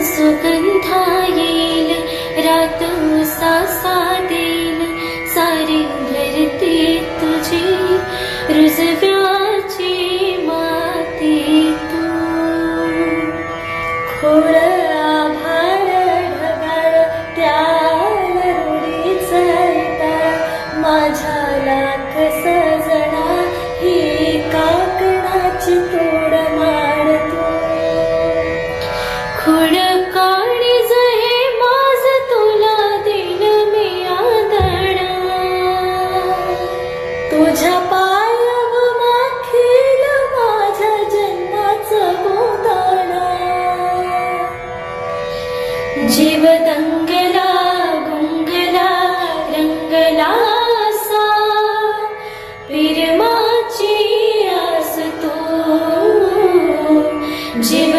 सुगंधा येईल रात सासा देईल सारी धरती तुझी रुजव्याची माती तू खोळ आभाळ ढगाळ त्याला रुडीचा माझ्या लाख सजना ही काकणाची तोड माडतो खोड काळीज हे माझ तुला दिन मी आदणा तुझ्या पायाव माखील माझ्या जन्माचं गोंधळा जीव दंगला गुंगला रंगला सा प्रेमाची आस तू जीव